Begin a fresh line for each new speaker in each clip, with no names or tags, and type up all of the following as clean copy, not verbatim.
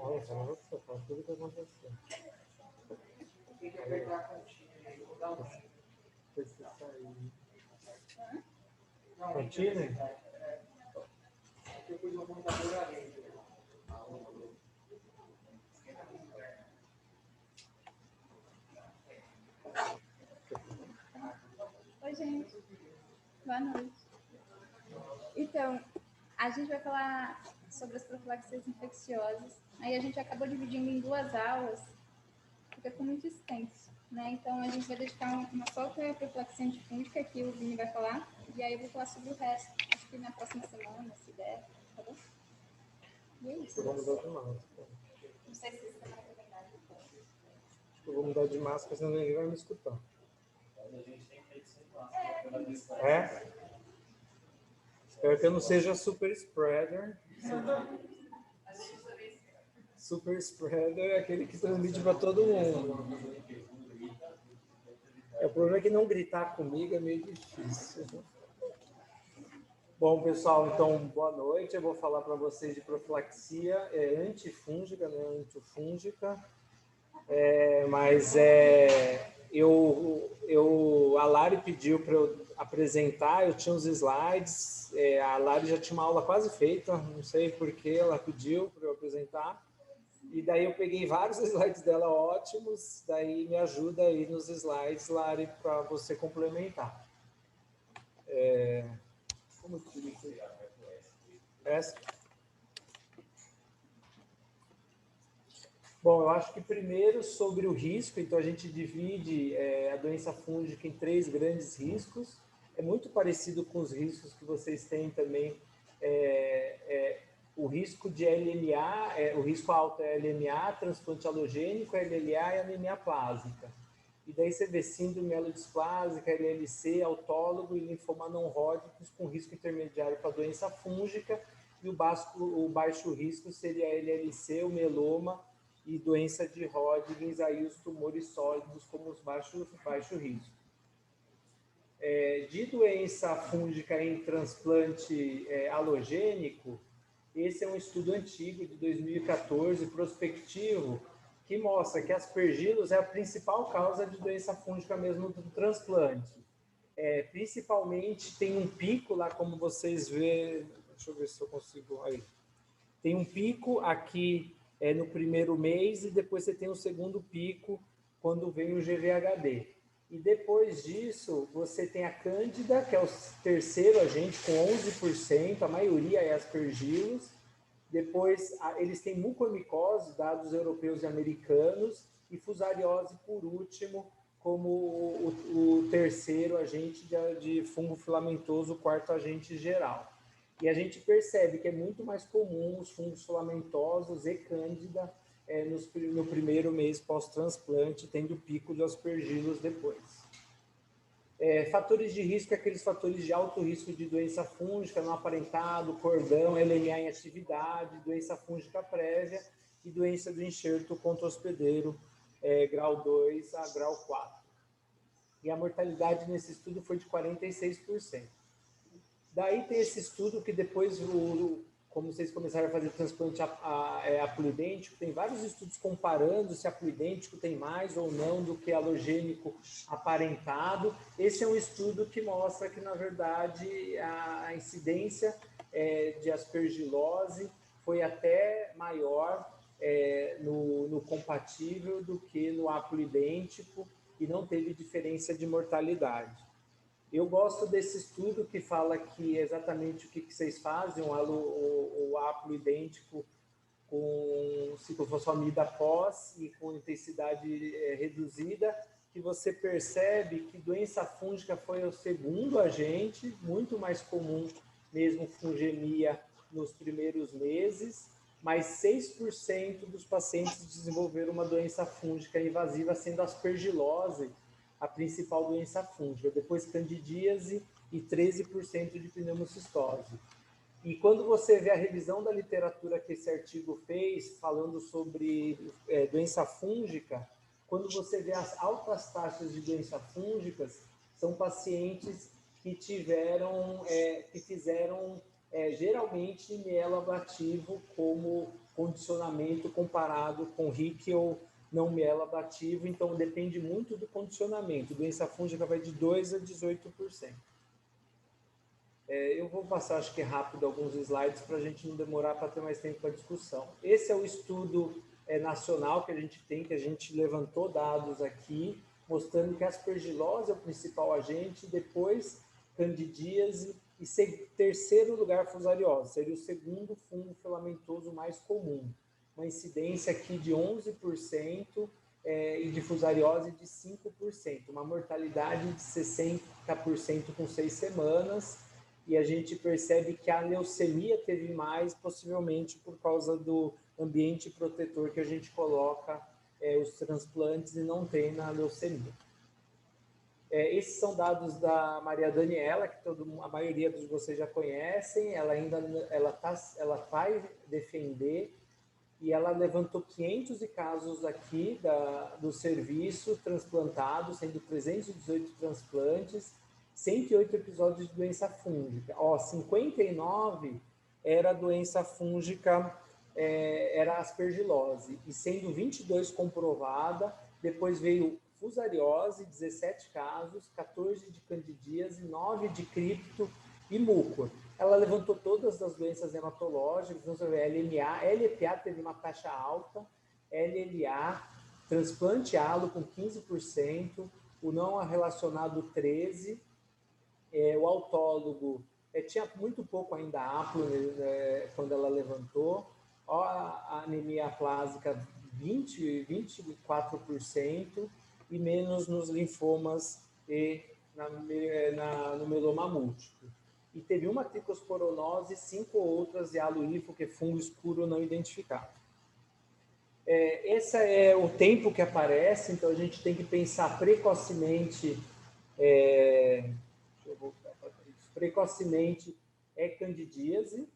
Nossa, nossa, tá tudo que aconteceu. Precisa sair. Continue.
Oi, gente. Boa noite. Então, a gente vai falar sobre as profilaxias infecciosas. Aí a gente acabou dividindo em duas aulas, porque ficou muito extenso, né? Então, a gente vai dedicar uma só para a profilaxia antifúngica, que o Vini vai falar, e aí eu vou falar sobre o resto. Acho que na próxima semana, se der, tá bom? E é isso.
Eu vou mudar de máscara.
Não sei se vocês estão na verdade.
Eu vou mudar de máscara, senão ninguém vai me escutar. É? Espero que eu não seja super spreader. Super spreader é aquele que transmite para todo mundo. O problema é que não gritar comigo é meio difícil. Bom, pessoal, então, boa noite. Eu vou falar para vocês de profilaxia antifúngica, né, antifúngica. A Lari pediu para eu apresentar, eu tinha uns slides, a Lari já tinha uma aula quase feita, não sei por que ela pediu para eu apresentar, e daí eu peguei vários slides dela ótimos, daí me ajuda aí nos slides, Lari, para você complementar. Como que isso? Essa? Bom, eu acho que primeiro sobre o risco, então a gente divide a doença fúngica em 3 grandes riscos. É muito parecido com os riscos que vocês têm também. O risco de LMA, o risco alto é LMA, transplante alogênico, LLA e anemia plásmica. E daí você vê síndrome mielodisplásica, LLC, autólogo e linfoma não Hodgkin com risco intermediário para doença fúngica. E o baixo risco seria LLC, o mieloma, e doença de Hodgkin, aí os tumores sólidos como os baixo risco. De doença fúngica em transplante alogênico, esse é um estudo antigo, de 2014, prospectivo, que mostra que aspergilos é a principal causa de doença fúngica mesmo do transplante. Principalmente tem um pico lá, como vocês vê, deixa eu ver se eu consigo, aí. Tem um pico aqui no primeiro mês e depois você tem um segundo pico quando vem o GVHD. E depois disso, você tem a Cândida, que é o terceiro agente, com 11%, a maioria é aspergilos. Depois, eles têm mucormicose, dados europeus e americanos, e fusariose, por último, como o terceiro agente de fungo filamentoso, o quarto agente geral. E a gente percebe que é muito mais comum os fungos filamentosos e cândida no primeiro mês pós-transplante, tendo pico de aspergilos depois. Fatores de risco, aqueles fatores de alto risco de doença fúngica, não aparentado, cordão, LMA em atividade, doença fúngica prévia e doença do enxerto contra hospedeiro, grau 2 a grau 4. E a mortalidade nesse estudo foi de 46%. Daí tem esse estudo que depois, como vocês começaram a fazer transplante haploidêntico, tem vários estudos comparando se haploidêntico tem mais ou não do que halogênico aparentado. Esse é um estudo que mostra que, na verdade, a incidência de aspergilose foi até maior no compatível do que no haploidêntico e não teve diferença de mortalidade. Eu gosto desse estudo que fala que exatamente o que vocês fazem, o haploidêntico com ciclofosfamida pós e com intensidade reduzida, que você percebe que doença fúngica foi o segundo agente, muito mais comum mesmo fungemia nos primeiros meses, mas 6% dos pacientes desenvolveram uma doença fúngica invasiva, sendo aspergilose a principal doença fúngica, depois candidíase e 13% de pneumocistose. E quando você vê a revisão da literatura que esse artigo fez, falando sobre doença fúngica, quando você vê as altas taxas de doença fúngicas, são pacientes que fizeram geralmente mielo ablativo como condicionamento comparado com RIC ou não mielo ablativo, então depende muito do condicionamento. Doença fúngica vai de 2% a 18%. Eu vou passar, acho que rápido, alguns slides para a gente não demorar para ter mais tempo para discussão. Esse é o estudo nacional que a gente tem, que a gente levantou dados aqui, mostrando que a aspergilose é o principal agente, depois candidíase e terceiro lugar fusariose, seria o segundo fungo filamentoso mais comum. Uma incidência aqui de 11% e de fusariose de 5%, uma mortalidade de 60% com 6 semanas, e a gente percebe que a leucemia teve mais, possivelmente por causa do ambiente protetor que a gente coloca os transplantes e não tem na leucemia. Esses são dados da Maria Daniela, que a maioria de vocês já conhecem, ela vai defender, e ela levantou 500 casos aqui do serviço transplantado, sendo 318 transplantes, 108 episódios de doença fúngica. 59 era doença fúngica, era aspergilose, e sendo 22 comprovada, depois veio fusariose, 17 casos, 14 de candidíase, 9 de cripto e mucor. Ela levantou todas as doenças hematológicas, então você vê LMA, LPA teve uma taxa alta, LLA, transplante halo com 15%, o não relacionado 13%, o autólogo tinha muito pouco ainda APLO quando ela levantou, a anemia aplásica 24% e menos nos linfomas e no mieloma múltiplo. E teve uma tricosporonose, 5 outras de halo-ifo, que é fungo escuro não identificado. Esse é o tempo que aparece, então a gente tem que pensar precocemente, precocemente é candidíase,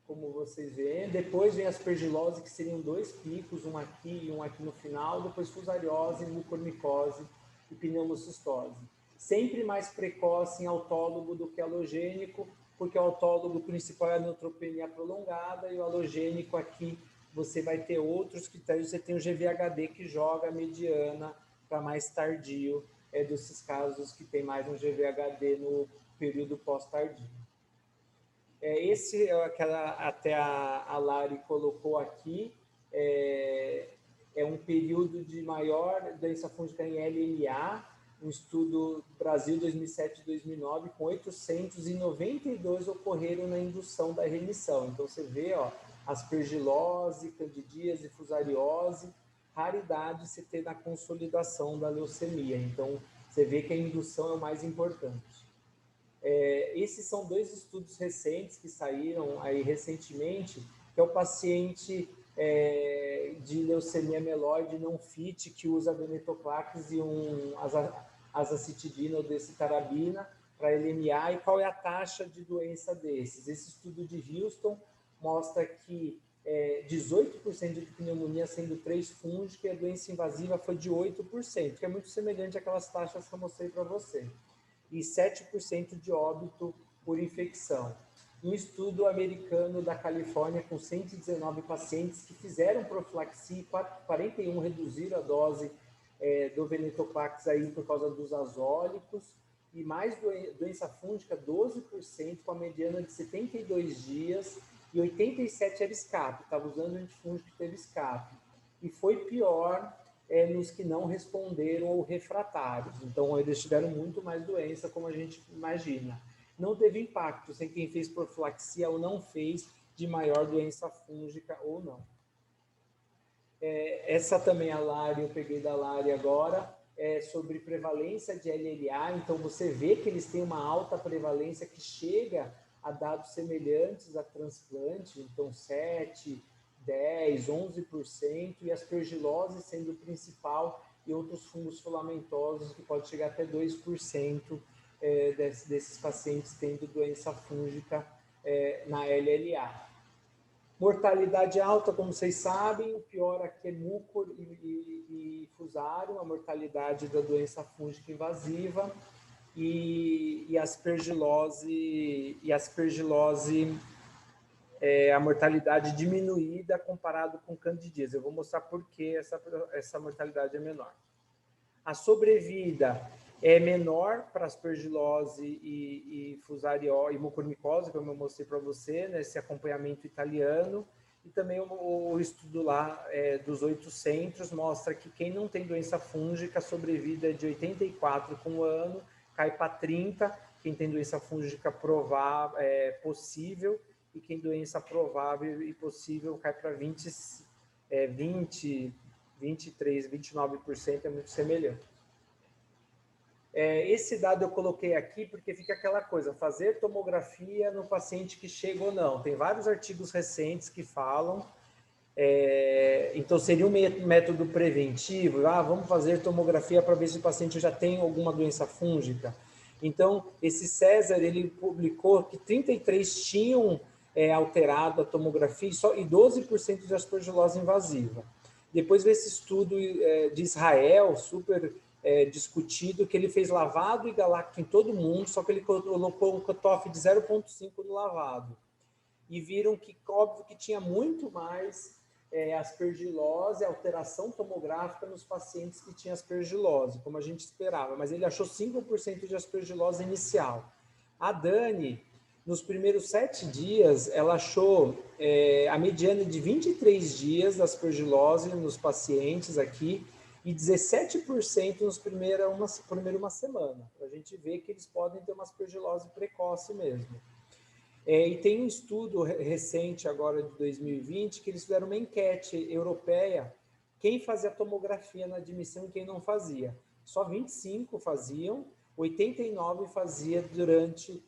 como vocês veem. Depois vem aspergilose, que seriam 2 picos, um aqui e um aqui no final. Depois fusariose, mucormicose e pneumocistose. Sempre mais precoce em autólogo do que halogênico, porque o autólogo principal é a neutropenia prolongada e o halogênico aqui você vai ter outros critérios. Você tem o GVHD que joga a mediana para mais tardio, desses casos que tem mais um GVHD no período pós-tardio. Esse até a Lari colocou aqui, é um período de maior doença fúngica em LMA, um estudo Brasil 2007-2009, com 892 ocorreram na indução da remissão. Então, você vê, aspergilose, candidíase, fusariose, raridade se ter na consolidação da leucemia. Então, você vê que a indução é o mais importante. Esses são 2 estudos recentes que saíram aí recentemente, que é o paciente de leucemia mieloide não fit, que usa venetoclax e azacitidina ou decitarabina para LMA, e qual é a taxa de doença desses. Esse estudo de Houston mostra que 18% de pneumonia sendo 3 fúngica, e a doença invasiva foi de 8%, que é muito semelhante àquelas taxas que eu mostrei para você. E 7% de óbito por infecção. Um estudo americano da Califórnia com 119 pacientes que fizeram profilaxia, 41 reduziram a dose do venetoclax aí por causa dos azólicos, e mais doença fúngica, 12%, com a mediana de 72 dias, e 87 era escape, estava usando antifúngico que teve escape. E foi pior nos que não responderam ou refratários. Então, eles tiveram muito mais doença, como a gente imagina. Não teve impacto sem quem fez profilaxia ou não fez de maior doença fúngica ou não. Essa também a Lari, eu peguei da Lari agora, sobre prevalência de LLA. Então, você vê que eles têm uma alta prevalência que chega a dados semelhantes a transplante, então 7%, 10%, 11%, e aspergilose sendo o principal, e outros fungos filamentosos que pode chegar até 2% desses pacientes tendo doença fúngica na LLA. Mortalidade alta, como vocês sabem, o pior aqui é mucor e fusário, a mortalidade da doença fúngica invasiva, e aspergilose a mortalidade diminuída comparado com candidíase. Eu vou mostrar por que essa mortalidade é menor. A sobrevida é menor para aspergilose e fusariose e mucormicose, como eu mostrei para você, nesse acompanhamento italiano. E também o estudo lá dos 8 centros mostra que quem não tem doença fúngica, a sobrevida é de 84 com um ano, cai para 30. Quem tem doença fúngica provável, possível, e quem tem doença provável e possível cai para 20, 23, 29%, é muito semelhante. Esse dado eu coloquei aqui porque fica aquela coisa, fazer tomografia no paciente que chega ou não. Tem vários artigos recentes que falam, então seria um método preventivo, vamos fazer tomografia para ver se o paciente já tem alguma doença fúngica. Então, esse César, ele publicou que 33 tinham alterado a tomografia e 12% de aspergilose invasiva. Depois veio esse estudo de Israel, super discutido, que ele fez lavado e galacto em todo mundo, só que ele colocou um cutoff de 0,5 no lavado. E viram que, óbvio, que tinha muito mais aspergilose, alteração tomográfica nos pacientes que tinham aspergilose, como a gente esperava, mas ele achou 5% de aspergilose inicial. A Dani, nos primeiros 7 dias, ela achou a mediana de 23 dias da aspergilose nos pacientes aqui, e 17% nos primeira uma semana, para a gente ver que eles podem ter uma aspergilose precoce mesmo. E tem um estudo recente agora de 2020 que eles fizeram uma enquete europeia, quem fazia tomografia na admissão e quem não fazia. Só 25 faziam, 89 fazia durante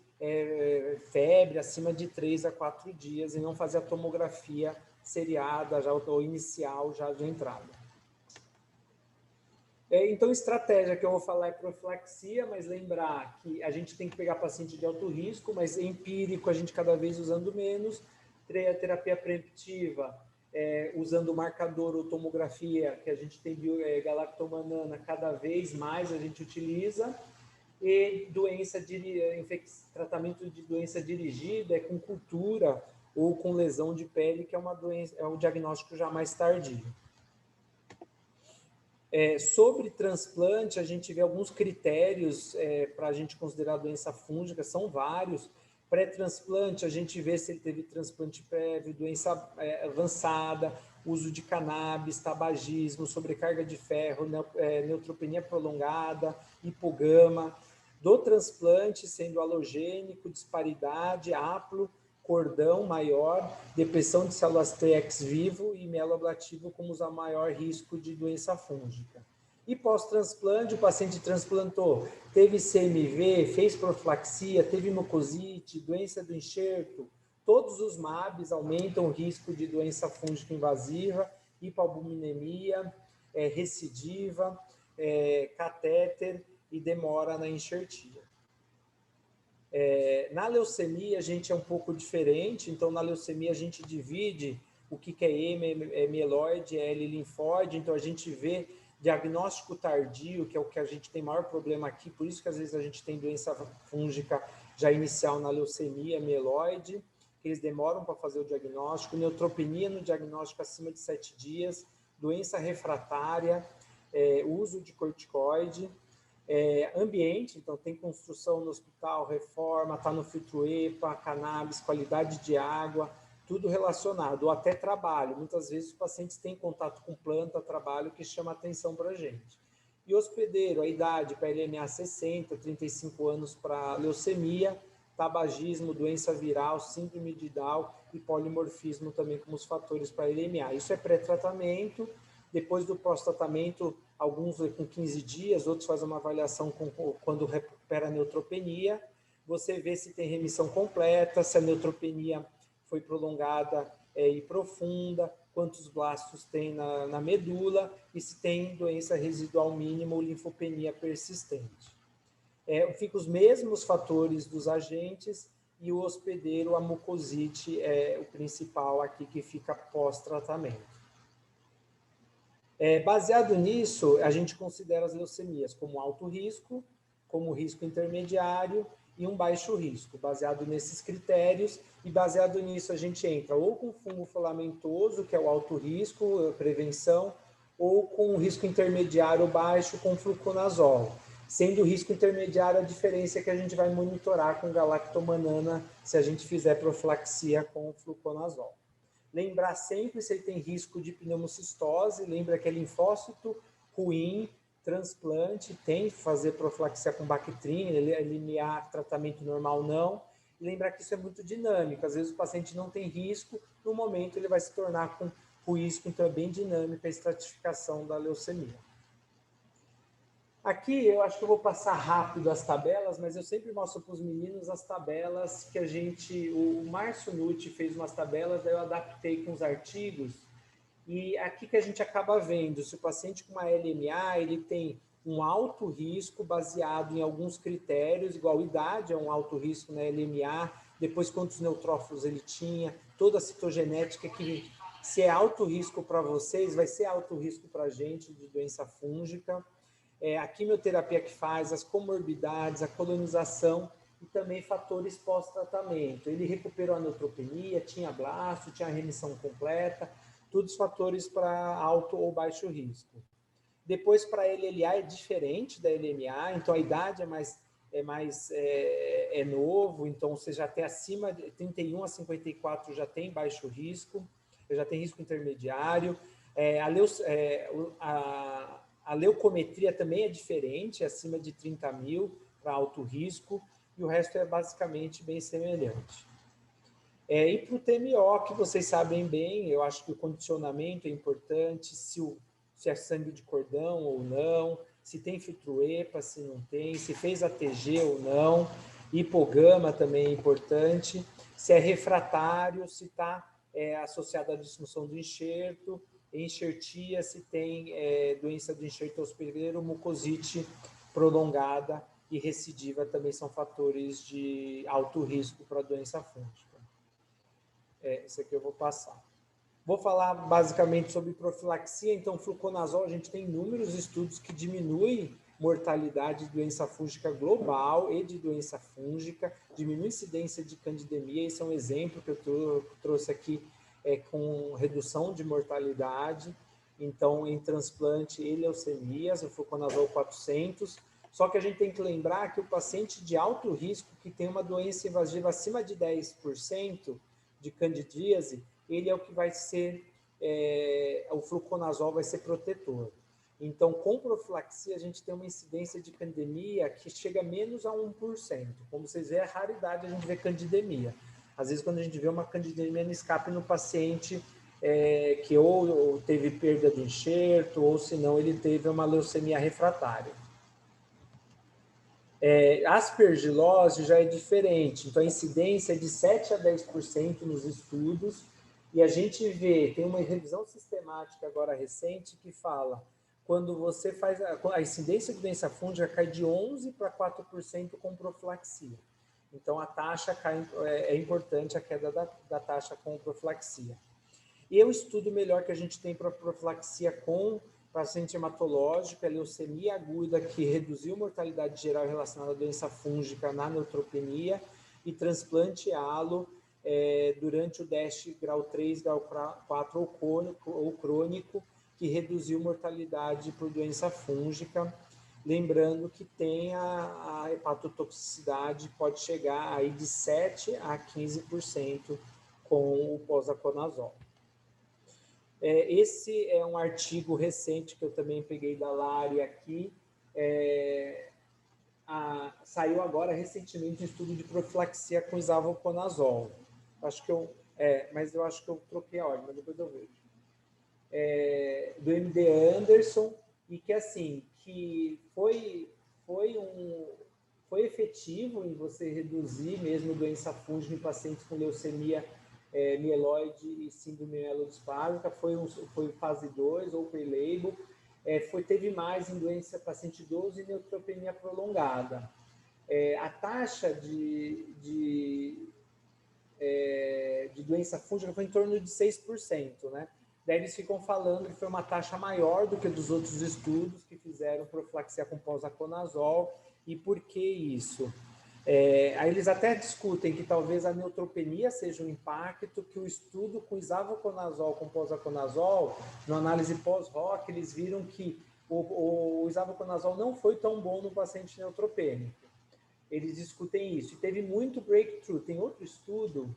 febre acima de 3 a 4 dias e não fazia tomografia seriada já, ou inicial já de entrada. Então, estratégia que eu vou falar é profilaxia, mas lembrar que a gente tem que pegar paciente de alto risco, mas empírico a gente cada vez usando menos. Terapia preventiva, usando marcador ou tomografia, que a gente tem galactomanana, cada vez mais a gente utiliza. E tratamento de doença dirigida com cultura ou com lesão de pele, que é uma doença, é um diagnóstico já mais tardio. Sobre transplante, a gente vê alguns critérios para a gente considerar a doença fúngica, são vários. Pré-transplante, a gente vê se ele teve transplante prévio, doença avançada, uso de cannabis, tabagismo, sobrecarga de ferro, neutropenia prolongada, hipogama. Do transplante, sendo halogênico, disparidade, haplo, cordão maior, depressão de células T ex vivo e mieloablativo como os a maior risco de doença fúngica. E pós-transplante, o paciente transplantou, teve CMV, fez profilaxia, teve mucosite, doença do enxerto, todos os MABs aumentam o risco de doença fúngica invasiva, hipoalbuminemia, recidiva, catéter e demora na enxertia. Na leucemia, a gente é um pouco diferente, então na leucemia a gente divide o que é mieloide, L linfóide, então a gente vê diagnóstico tardio, que é o que a gente tem maior problema aqui, por isso que às vezes a gente tem doença fúngica já inicial na leucemia mieloide, que eles demoram para fazer o diagnóstico, neutropenia no diagnóstico acima de 7 dias, doença refratária, uso de corticoide, ambiente, então tem construção no hospital, reforma, está no filtro EPA, cannabis, qualidade de água, tudo relacionado, ou até trabalho. Muitas vezes os pacientes têm contato com planta, trabalho, que chama atenção para a gente. E hospedeiro, a idade para LMA 60, 35 anos para leucemia, tabagismo, doença viral, síndrome de Down e polimorfismo também como os fatores para LMA. Isso é pré-tratamento. Depois do pós-tratamento, alguns com 15 dias, outros fazem uma avaliação quando recupera a neutropenia. Você vê se tem remissão completa, se a neutropenia foi prolongada e profunda, quantos blastos tem na medula e se tem doença residual mínima ou linfopenia persistente. Fica os mesmos fatores dos agentes e o hospedeiro, a mucosite, é o principal aqui que fica pós-tratamento. Baseado nisso, a gente considera as leucemias como alto risco, como risco intermediário e um baixo risco. Baseado nesses critérios e baseado nisso a gente entra ou com fungo filamentoso, que é o alto risco, prevenção, ou com risco intermediário baixo com fluconazol. Sendo o risco intermediário a diferença é que a gente vai monitorar com galactomanana se a gente fizer profilaxia com fluconazol. Lembrar sempre se ele tem risco de pneumocistose, lembra que é linfócito ruim, transplante, tem que fazer profilaxia com Bactrim, eliminar tratamento normal não. E lembrar que isso é muito dinâmico, às vezes o paciente não tem risco, no momento ele vai se tornar com o risco, então é bem dinâmica a estratificação da leucemia. Aqui eu acho que eu vou passar rápido as tabelas, mas eu sempre mostro para os meninos as tabelas que o Márcio Nucci fez umas tabelas, daí eu adaptei com os artigos, e aqui que a gente acaba vendo, se o paciente com uma LMA, ele tem um alto risco baseado em alguns critérios, igual idade é um alto risco na LMA, depois quantos neutrófilos ele tinha, toda a citogenética que se é alto risco para vocês, vai ser alto risco para a gente de doença fúngica. A quimioterapia que faz, as comorbidades, a colonização e também fatores pós-tratamento. Ele recuperou a neutropenia, tinha blasto, tinha remissão completa, todos fatores para alto ou baixo risco. Depois, para a LLA é diferente da LMA, então a idade é novo, então você já tem acima de 31 a 54 já tem baixo risco, já tem risco intermediário. A leucometria também é diferente, acima de 30 mil para alto risco, e o resto é basicamente bem semelhante. E para o TMO, que vocês sabem bem, eu acho que o condicionamento é importante, se é sangue de cordão ou não, se tem filtro EPA, se não tem, se fez ATG ou não, hipogama também é importante, se é refratário, se está associado à disfunção do enxerto, enxertia, se tem doença do enxerto hospedeiro, mucosite prolongada e recidiva também são fatores de alto risco para a doença fúngica. Esse aqui eu vou passar. Vou falar basicamente sobre profilaxia. Então, fluconazol, a gente tem inúmeros estudos que diminuem mortalidade de doença fúngica global e de doença fúngica, diminui a incidência de candidemia. Esse é um exemplo que eu trouxe aqui com redução de mortalidade. Então, em transplante e leucemias, o fluconazol 400. Só que a gente tem que lembrar que o paciente de alto risco, que tem uma doença invasiva acima de 10% de candidíase, ele é o que vai ser, o fluconazol vai ser protetor. Então, com profilaxia, a gente tem uma incidência de candidemia que chega a menos a 1%. Como vocês veem, é raridade a gente ver candidemia. Às vezes, quando a gente vê uma candidemia no escape no paciente que ou teve perda do enxerto, ou se não, ele teve uma leucemia refratária. Aspergilose já é diferente, então a incidência é de 7 a 10% nos estudos, e a gente vê, tem uma revisão sistemática agora recente que fala, quando você faz, a incidência de doença fúngica cai de 11% para 4% com profilaxia. Então a taxa cai, é importante a queda da taxa com profilaxia. E o estudo melhor que a gente tem para profilaxia com paciente hematológico, é leucemia aguda, que reduziu mortalidade geral relacionada à doença fúngica na neutropenia, e transplante halo durante o DASH grau 3, grau 4 ou crônico, que reduziu mortalidade por doença fúngica. Lembrando que tem a hepatotoxicidade, pode chegar aí de 7 a 15% com o posaconazol. Esse é um artigo recente que eu também peguei da Lari aqui. Saiu agora recentemente um estudo de profilaxia com isavoconazol. Acho que mas eu acho que eu troquei a ordem, mas depois eu vejo. Do MD Anderson, e que assim, que foi efetivo em você reduzir mesmo doença fúngica em pacientes com leucemia mieloide e síndrome mielodisplásica, foi fase 2, open label, teve mais em doença paciente idoso e neutropenia prolongada. A taxa de doença fúngica foi em torno de 6%, né? Daí eles ficam falando que foi uma taxa maior do que dos outros estudos que fizeram profilaxia com posaconazol. E por que isso? Aí eles até discutem que talvez a neutropenia seja um impacto, que o estudo com isavuconazol, com posaconazol, na análise pós-hoc, eles viram que o isavuconazol não foi tão bom no paciente neutropênico. Eles discutem isso. E teve muito breakthrough. Tem outro estudo.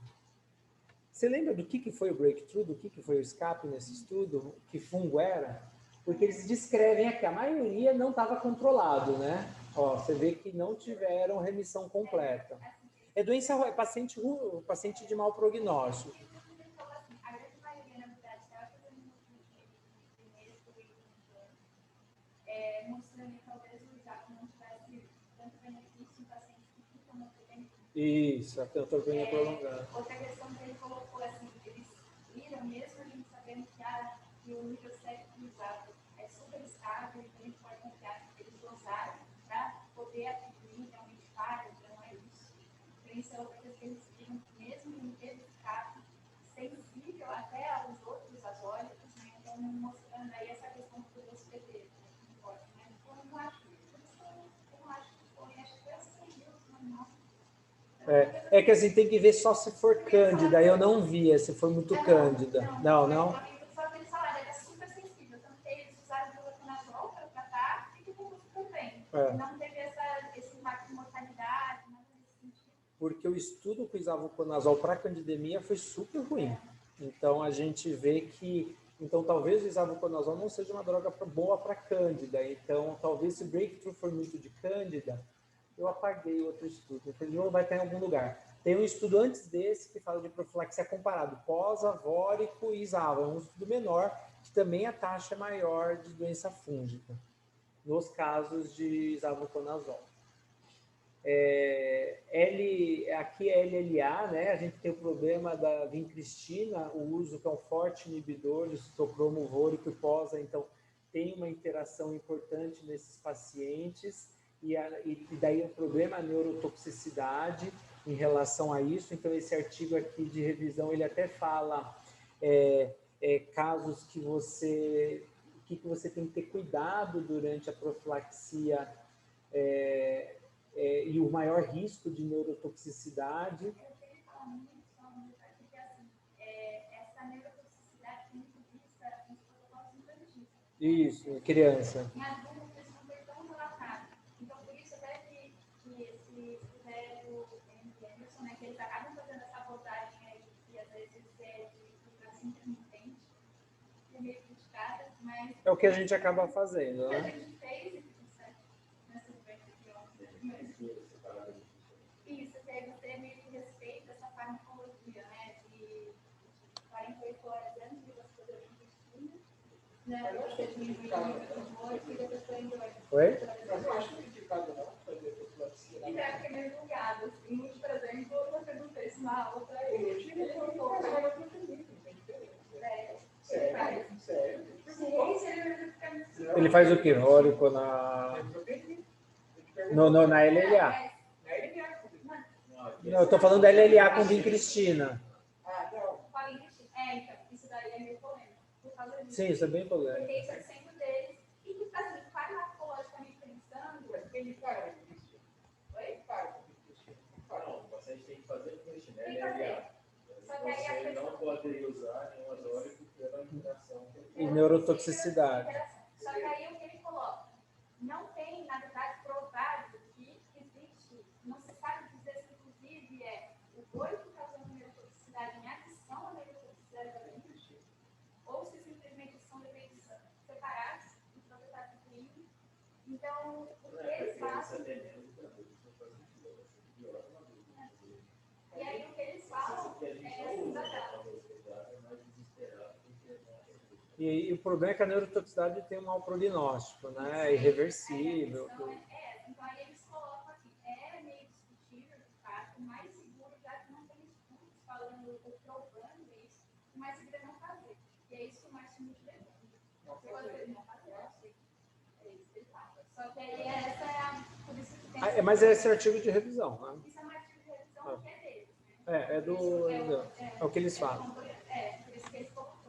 Você lembra do que foi o breakthrough, do que foi o escape nesse estudo? Que fungo era? Porque eles descrevem aqui, a maioria não estava controlado, né? Ó, você vê que não tiveram remissão completa. É doença, é paciente de mau prognóstico.
Mostrando que talvez o exato não tivesse tanto benefício em pacientes que ficam no neutropênico.
Isso, a neutropenia prolongada.
Outra questão que ele colocou, assim, eles viram, mesmo a gente sabendo que o nível séptico do exato é super estável, então a gente pode confiar que eles dosaram para poder atribuir realmente falha, então não é isso. Então isso é outra coisa que eles viram, que mesmo em nível escape, sensível até aos outros azólicos, né? Então mostrando aí essa questão do hospedeiro.
É que assim, tem que ver só se for cândida. Eu não vi se foi muito cândida. Não.
Só que eles falaram, ele é super sensível. Tanto que eles usaram fluoconazol para tratar e ficou super bem. Não teve esse impacto de mortalidade, nada nesse sentido.
Porque o estudo com isavuconazol para candidemia foi super ruim. Então a gente vê que talvez o isavuconazol não seja uma droga boa para cândida. Então talvez se o breakthrough for muito de cândida, eu apaguei outro estudo. Não vai estar em algum lugar. Tem um estudo antes desse que fala de profilaxia comparado pós-avórico e isavo. É um estudo menor, que também a taxa é maior de doença fúngica, nos casos de isavuconazol. Aqui é LLA, né? A gente tem o problema da vincristina, o uso que é um forte inibidor do citocromo vôrico e posa, então tem uma interação importante nesses pacientes, e daí o problema é a neurotoxicidade em relação a isso. Então esse artigo aqui de revisão, ele até fala casos que você tem que ter cuidado durante a profilaxia, e o maior risco de neurotoxicidade.
Essa neurotoxicidade tem muito vista nos protocolos infantis.
Isso, criança.
Em adultos, isso não foi tão relatado. Então, por isso, até que esse fizeram Anderson, né, que eles acabam fazendo essa abordagem aí, que às vezes é de frustração intermitente, que é meio criticada, mas...
É o que a gente acaba fazendo, né?
A gente fez nessa doença aqui, ó. Isso, que aí você meio que respeita essa farmacologia, né, de 48 horas antes de você fazer o intestino, né, você diminuir o humor e depois foi embora.
Oi?
Eu não acho criticado não fazer profilaxia.
E já que é meio julgado, assim, por exemplo, eu perguntei isso na aula para ele.
Ele falou que era proteína, não tem diferença. Sério.
Ele faz o quê? Órico na LLA. Não, eu estou falando da LLA com vincristina.
Ah, não.
Então, isso daí é meio polêmico. Por causa disso.
Sim, isso é bem polêmico.
Porque isso é sempre deles. E, assim, farmacologicamente pensando,
Ele para com isso.
Oi?
Para com isso.
Não, o paciente tem que fazer o teste, né?
Tem que fazer. Só que aí a
Você
pessoa...
não pode usar nenhum azólico pela interação.
E neurotoxicidade.
Só que aí o que ele coloca? Não tem, na verdade, provado que existe, não se sabe dizer se inclusive o vôrico causando neurotoxicidade em adição à neurotoxicidade da mente, ou se simplesmente são efeitos separados, então você está concluindo. Então, o que eles fazem... E aí o que eles falam
E o problema é que a neurotoxicidade tem um mau prognóstico, né? É irreversível.
Então aí eles colocam assim, é meio discutível, de fato, o mais seguro, já que não tem estudos falando ou provando isso, o mais seguro é não fazer. E é isso que o Martin muito levanta. Não fazer, não fazer, eu sei. É isso que ele fala. Só que aí essa é a... Por isso que tem...
Mas é esse artigo de revisão, né?
Isso é um artigo de revisão que é deles, né?
É o que eles falam.
Por isso que eles colocam.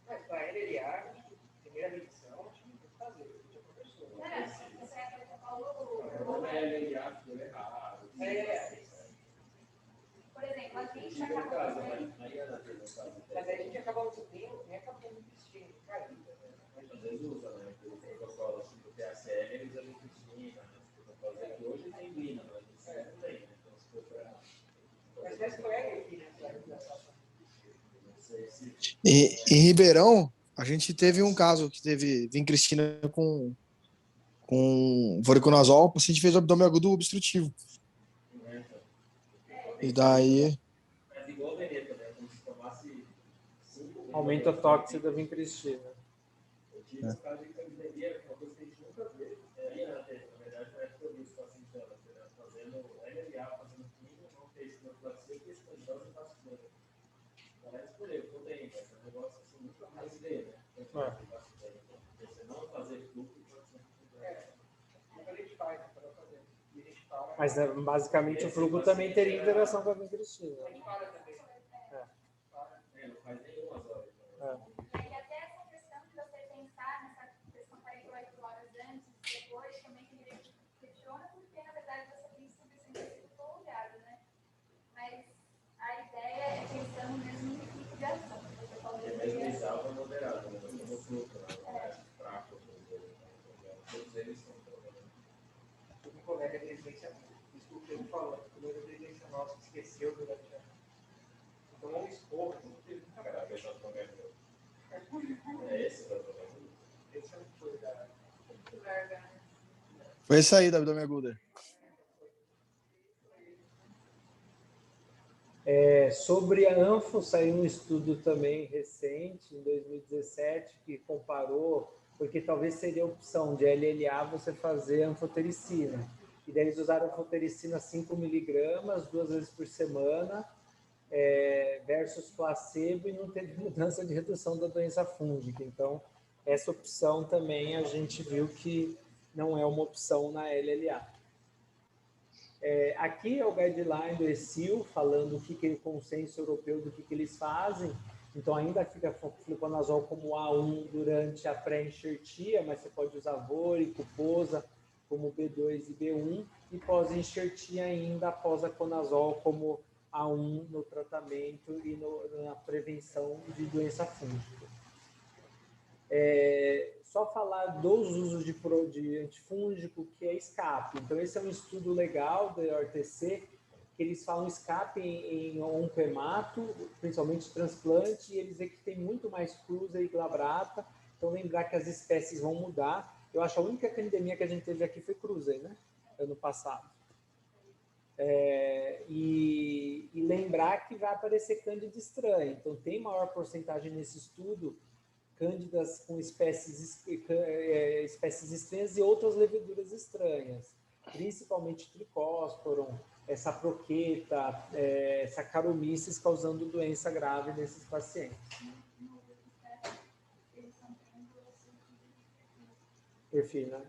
Mas para LLA, primeira revisão, tinha que fazer. Já professor.
Você é protocolo...
Não é LLA que deu errado.
Por exemplo, a gente
No
acaba
caso,
fazendo...
aí a Ana no caso.
Mas aí a gente acaba usando, nem acabando investindo, caída, né?
Às vezes usa, né? O protocolo assim, do PACL, eles usam Cristina, né? O protocolo que hoje tem glina, mas isso não tem, né? Então, se for para.
Mas você escolhe aqui, né?
Não sei se.
Em Ribeirão, a gente teve um caso que teve vincristina com voriconazol, o paciente fez abdômen agudo obstrutivo. E daí,
Mas igual veneta, né? Como se tomasse 5
Aumenta a tóxica da vincristina.
Eu tive um caso de camiseria, uma coisa que a gente nunca vê. Aí, na verdade, não é que eu vi os pacientes dela, fazendo LLA, fazendo química, não fez sinoplastia, porque esse candidato não está estudando. Ela escolheu, não tem, mas é um negócio assim, nunca mais vê, né? Porque você não fazer fluxo, pode ser
Quando a gente faz, né? Quando eu fazer. E a gente fala.
Mas né, basicamente o fluxo também teria interação com a vincristina.
A gente fala também.
não faz nenhuma horas.
E até essa questão de você pensar nessa questão 48 horas antes e depois, também tem gente que questiona, porque na verdade você tem substância prolongada, né? Mas a ideia é pensando mesmo no pico de ação. Você falou
É mesmo exalta ou moderado, né? Como fluxo, né? Fraco, todos eles são.
Um colega de residência, isso que o Pedro falou, o colega de residência nosso esqueceu durante a. Então, um esporro, não teve muita
Cara, a pessoa não ganhou. É esse o problema.
esse não foi da.
foi isso aí da abdômen aguda.
Sobre a ANFO, saiu um estudo também recente, em 2017, que comparou, porque talvez seria a opção de LLA você fazer anfotericina. E daí eles usaram anfotericina 5 miligramas, 2 vezes por semana, versus placebo, e não teve mudança de redução da doença fúngica. Então, essa opção também a gente viu que não é uma opção na LLA. Aqui é o guideline do ECIL, falando o consenso europeu do que eles fazem. Então, ainda fica fluconazol como A1 durante a pré-enxertia, mas você pode usar vórico, posa como B2 e B1, e pós-enxertia ainda após a conazol como A1 no tratamento e na prevenção de doença fúngica. Só falar dos usos de antifúngico, que é escape. Então, esse é um estudo legal da ORTC, que eles falam escape em oncohemato, principalmente transplante, e eles veem que tem muito mais cruza e glabrata. Então, lembrar que as espécies vão mudar. Eu acho que a única candidemia que a gente teve aqui foi cruza, né? Ano passado. E lembrar que vai aparecer cândida estranha. Então, tem maior porcentagem nesse estudo cândidas com espécies estranhas e outras leveduras estranhas, principalmente tricósporum, saproqueta, Saccharomyces, causando doença grave nesses pacientes. Perfil, né?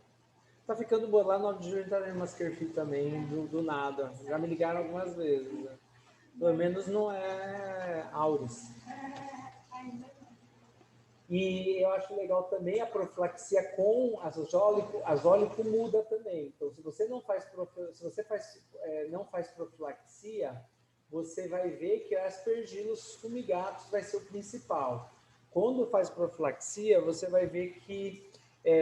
Tá ficando boa. Lá no 9 de julho tá tendo umas Kerfi também, do nada. Já me ligaram algumas vezes. Né? Pelo menos não é Auris. E eu acho legal também a profilaxia com azólico muda também. Então, se você não faz profilaxia, você vai ver que aspergilos fumigatos vai ser o principal. Quando faz profilaxia, você vai ver que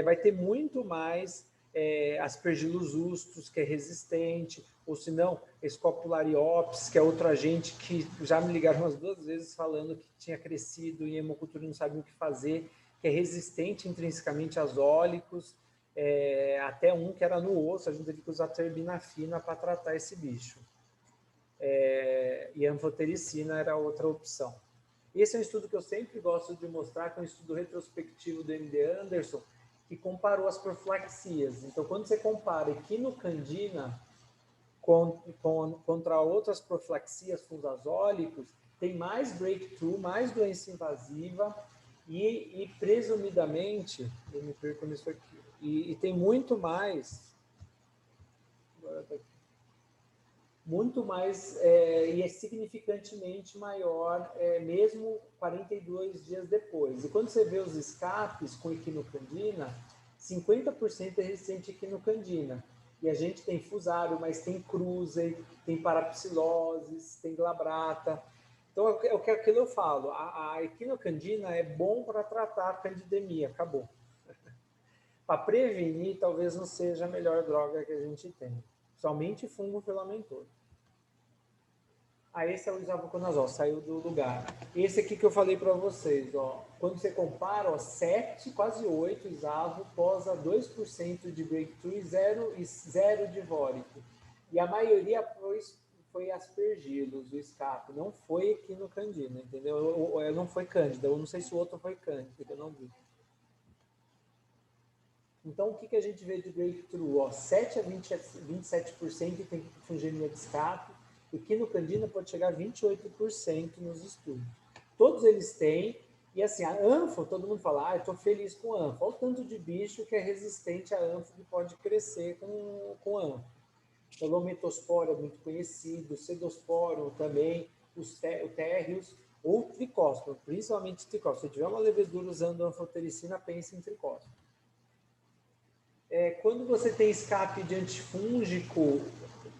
vai ter muito mais aspergilos ustos, que é resistente, ou se não, Scopulariopsis, que é outro agente que já me ligaram umas 2 vezes falando que tinha crescido em hemocultura e não sabia o que fazer, que é resistente intrinsecamente a azólicos, até um que era no osso, a gente teve que usar terbinafina para tratar esse bicho. E a anfotericina era outra opção. Esse é um estudo que eu sempre gosto de mostrar, que é um estudo retrospectivo do MD Anderson, que comparou as profilaxias. Então, quando você compara equinocandina contra outras profilaxias fungazólicos, tem mais breakthrough, mais doença invasiva e presumidamente, eu me perco nisso aqui, e tem muito mais, e é significantemente maior, mesmo 42 dias depois. E quando você vê os escapes com equinocandina, 50% é resistente à equinocandina. E a gente tem fusário, mas tem cruzen, tem parapsiloses, tem glabrata. Então, é o que aquilo eu falo. A equinocandina é bom para tratar a candidemia, acabou. Para prevenir, talvez não seja a melhor droga que a gente tem. Somente fungo filamentoso. Esse é o isavuconazol, saiu do lugar. Esse aqui que eu falei para vocês, ó, quando você compara, ó, 7, quase 8 isavo, posa 2% de breakthrough e 0 de vórico. E a maioria foi aspergilos, o escape, não foi equinocandina, entendeu? Não foi cândida, eu não sei se o outro foi cândida, eu não vi. Então, o que a gente vê de breakthrough? Ó, 7 a 27% tem fungemia de escape, e quinocandina pode chegar a 28% nos estudos. Todos eles têm, e assim, a anfo, todo mundo fala, eu estou feliz com a anfo. Olha o tanto de bicho que é resistente a anfo que pode crescer com anfo. O lometosporo é muito conhecido, o cedosporo também, o térreos, ou tricósporo, principalmente tricósporo. Se tiver uma levedura usando anfotericina, pense em tricósporo. Quando você tem escape de antifúngico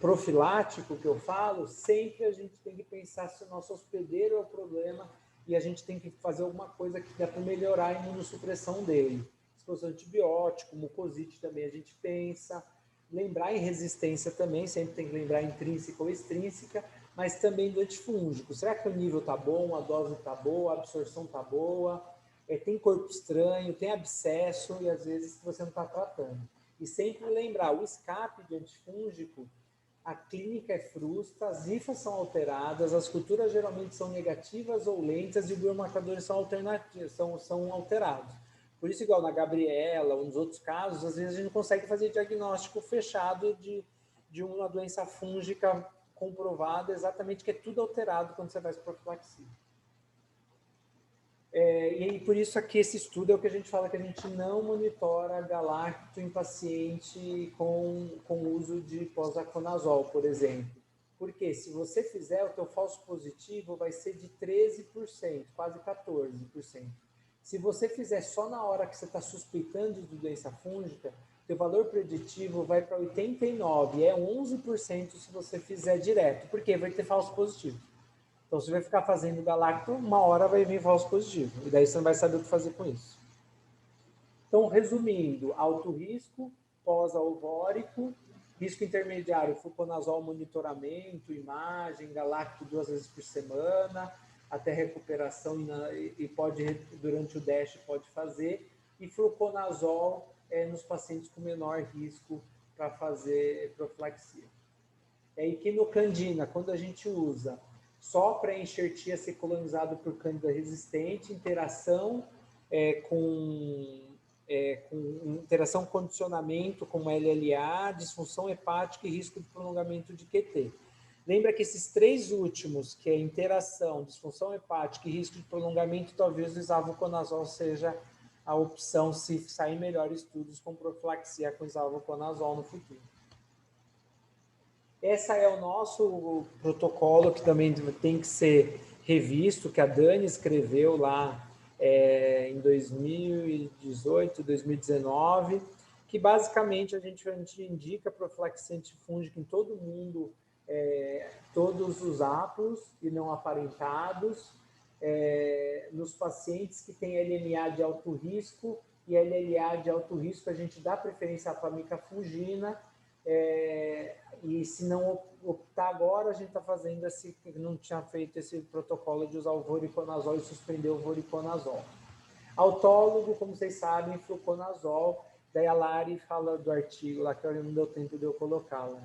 profilático, que eu falo, sempre a gente tem que pensar se o nosso hospedeiro é o problema e a gente tem que fazer alguma coisa que dá para melhorar a imunossupressão dele. Exposição a antibiótico, mucosite também a gente pensa. Lembrar em resistência também, sempre tem que lembrar intrínseca ou extrínseca, mas também do antifúngico. Será que o nível está bom, a dose está boa, a absorção está boa? Tem corpo estranho, tem abscesso e às vezes você não está tratando. E sempre lembrar, o escape de antifúngico, a clínica é frusta, as IFAs são alteradas, as culturas geralmente são negativas ou lentas e os biomarcadores são alternativos, são alterados. Por isso, igual na Gabriela ou nos outros casos, às vezes a gente não consegue fazer diagnóstico fechado de uma doença fúngica comprovada, exatamente que é tudo alterado quando você faz profilaxia. E por isso aqui esse estudo é o que a gente fala que a gente não monitora galacto em paciente com uso de posaconazol, por exemplo. Porque se você fizer, o teu falso positivo vai ser de 13%, quase 14%. Se você fizer só na hora que você está suspeitando de doença fúngica, teu valor preditivo vai para 89%, é 11% se você fizer direto, porque vai ter falso positivo. Então, você vai ficar fazendo galacto, uma hora vai vir falso positivo. E daí você não vai saber o que fazer com isso. Então, resumindo, alto risco, pós-alvórico, risco intermediário, fluconazol monitoramento, imagem, galacto 2 vezes por semana, até recuperação e pode, durante o DASH, pode fazer. E fluconazol nos pacientes com menor risco para fazer profilaxia. E quinocandina, quando a gente usa só para enxertia ser colonizado por cândida resistente, interação com condicionamento como LLA, disfunção hepática e risco de prolongamento de QT. Lembra que esses 3 últimos, que é interação, disfunção hepática e risco de prolongamento, talvez o isavuconazol seja a opção se sair melhor estudos com profilaxia com isavuconazol no futuro. Esse é o nosso protocolo, que também tem que ser revisto, que a Dani escreveu lá em 2018, 2019, que basicamente a gente indica profilaxia antifúngica em todo mundo, todos os aplos e não aparentados, nos pacientes que têm LMA de alto risco, e LLA de alto risco a gente dá preferência à famicafungina, e se não optar agora, a gente está fazendo não tinha feito esse protocolo de usar o voriconazol e suspender o voriconazol. Autólogo, como vocês sabem, fluconazol, daí a Lari fala do artigo lá, que não deu tempo de eu colocar lá.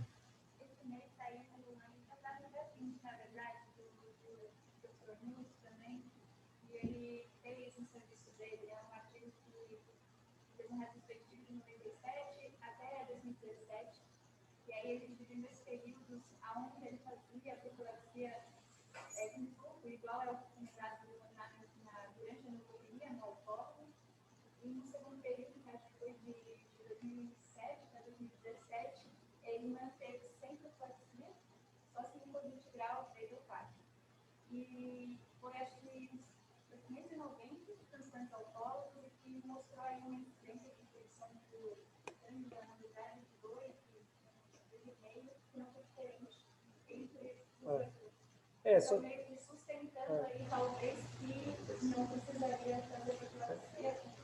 Ele dividiu esses períodos onde ele fazia a profilaxia com grupo, igual é o recomendado durante a pneumonia, no autólogo, e no segundo período, que acho que foi de 2007 para 2017, ele manteve sem profilaxia, só 5,20 graus de idiopático. E foi, acho que, 590 transplantes autólogos, e que mostrou aí uma incidência de infecção por cândida, na verdade, de 2
Só...
meio que sustentando aí, talvez, que não precisaria fazer profilaxia.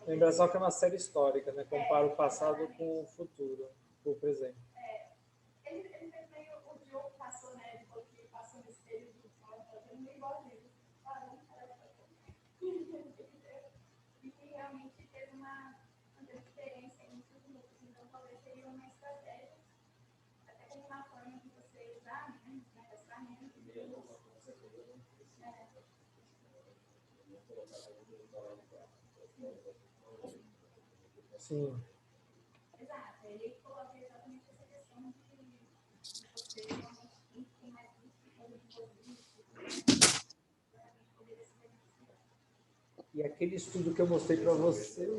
Lembra só que é uma série histórica, né? Compara o passado com o futuro, com o presente.
Ele fez meio, o Diogo passou, né? Ele falou que ele passou nesse período de fala, fazendo meio igual dele. E que realmente teve uma diferença entre os grupos. Então, talvez seria uma estratégia, até como uma forma de você usar menos, né? Gastar menos.
Sim.
Exato. Ele coloca exatamente essa questão de você realmente tem mais
E aquele estudo que eu mostrei para você...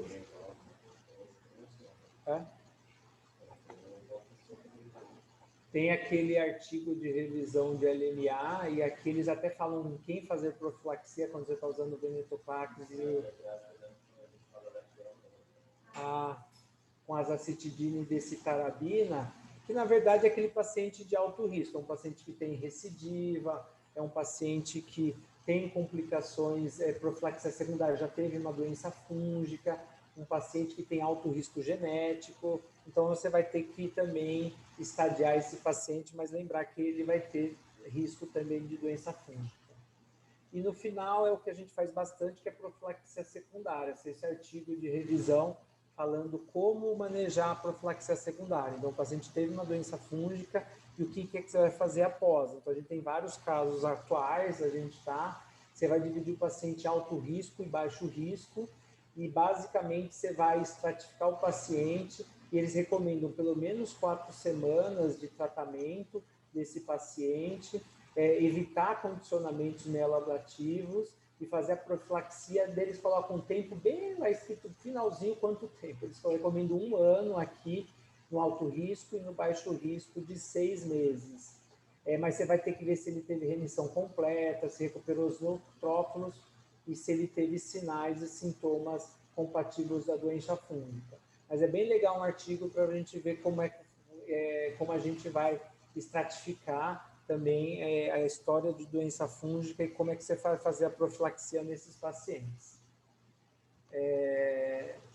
Tem aquele artigo de revisão de LMA, e aqui eles até falam em quem fazer profilaxia quando você está usando o venetoclax com azacitidina e desitarabina, que na verdade é aquele paciente de alto risco, é um paciente que tem recidiva, é um paciente que tem complicações, profilaxia secundária, já teve uma doença fúngica, um paciente que tem alto risco genético, então você vai ter que também estadiar esse paciente, mas lembrar que ele vai ter risco também de doença fúngica. E no final é o que a gente faz bastante, que é profilaxia secundária, esse artigo de revisão falando como manejar a profilaxia secundária. Então o paciente teve uma doença fúngica e o que é que você vai fazer após. Então a gente tem vários casos atuais, você vai dividir o paciente alto risco e baixo risco, e basicamente você vai estratificar o paciente, e eles recomendam pelo menos 4 semanas de tratamento desse paciente, evitar condicionamentos melablativos e fazer a profilaxia deles. Colocam um tempo bem lá escrito finalzinho quanto tempo. Eles recomendam 1 ano aqui no alto risco e no baixo risco de 6 meses. Mas você vai ter que ver se ele teve remissão completa, se recuperou os neutrófilos e se ele teve sinais e sintomas compatíveis da doença fúngica. Mas é bem legal um artigo para a gente ver como a gente vai estratificar também a história de doença fúngica e como é que você vai fazer a profilaxia nesses pacientes.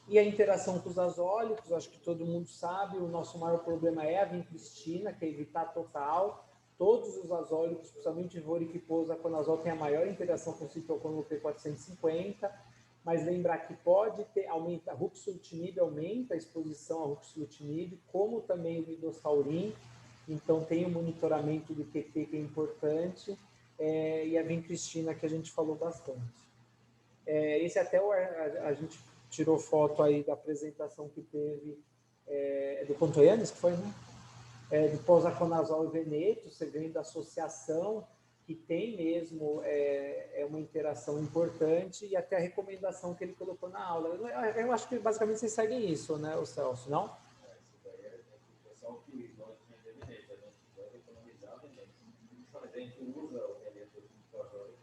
E a interação com os azólicos, acho que todo mundo sabe, o nosso maior problema é a vincristina, que é evitar total. Todos os azólicos, principalmente voriquiposo, aconazol, tem a maior interação com o citocromo P450, mas lembrar que pode ter, aumenta, ruxolutinib aumenta a exposição a ruxolutinib, como também o midostaurin, então tem o monitoramento do QT que é importante, e a vincristina que a gente falou bastante. Esse até a gente tirou foto aí da apresentação que teve do Contoyanes, que foi, né? Do posaconazol e veneto, você vê da associação, que tem mesmo uma interação importante, e até a recomendação que ele colocou na aula. Eu acho que basicamente vocês seguem isso, né, o Celso, não?
Isso daí é o pessoal que não tinha veneto, a gente pode economizar veneto. A gente usa o veneto do azólico.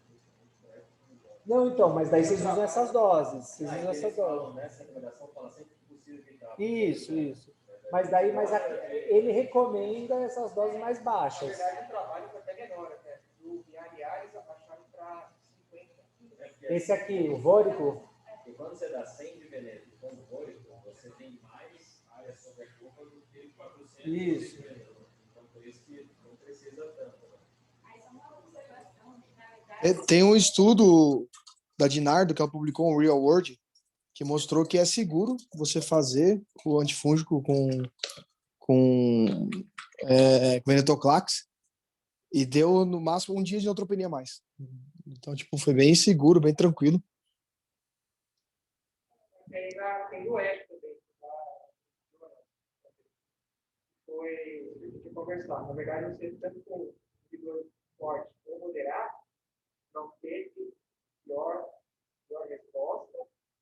Não, então, mas daí vocês usam essas doses. Vocês usam essas doses.
Nessa recomendação fala sempre que possível evitar.
Isso. Mas daí, ele recomenda essas doses mais baixas.
Na verdade, o trabalho foi até menor, até. Do Viariares abaixaram para 50.
Esse aqui, o vórico.
E quando você dá 100 de veneno com o vórico, você tem mais área sobre a curva do que 400
Isso.
de veneno. Então, por isso que não precisa tanto.
Tem um estudo da Dinardo que ela publicou um Real World que mostrou que é seguro você fazer o antifúngico com venetoclax, e deu no máximo 1 dia de neutropenia a mais. Então, tipo, foi bem seguro, bem tranquilo.
Tem o Oeste também. Foi de conversar. Na verdade, você tanto com inibidor forte ou moderado, não teve pior resposta,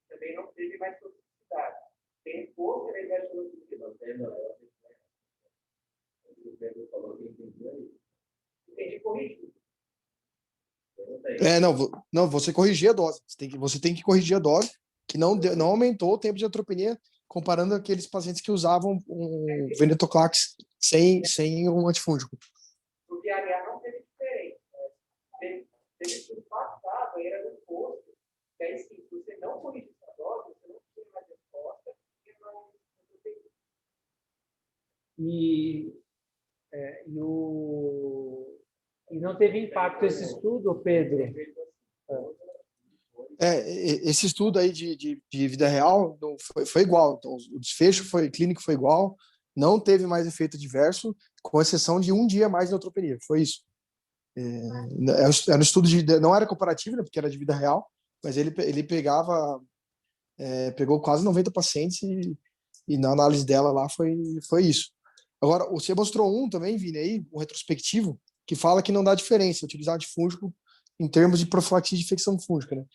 também não teve mais toxicidade. Tem pouco de investigação. Não tem, não. O Pedro falou que entendeu isso. Entendi corrigido.
Não, você corrigir a dose. Você tem que corrigir a dose, que não aumentou o tempo de neutropenia, comparando aqueles pacientes que usavam um venetoclax sem um antifúngico.
O VHA não teve Teve estudo passado, aí era no posto, que aí sim, se você não corrigir essa dose, você não tinha mais resposta, e não tem.
E não teve impacto esse estudo, Pedro?
Esse estudo aí de vida real foi igual. Então, o desfecho clínico foi igual, não teve mais efeito adverso, com exceção de um dia mais de neutropenia. Foi isso. Era um estudo não era comparativo, né, porque era de vida real, mas ele pegou quase 90 pacientes e na análise dela lá foi isso. Agora, você mostrou também, Vini, aí, um retrospectivo, que fala que não dá diferença utilizar antifúngico em termos de profilaxia de infecção fúngica, né?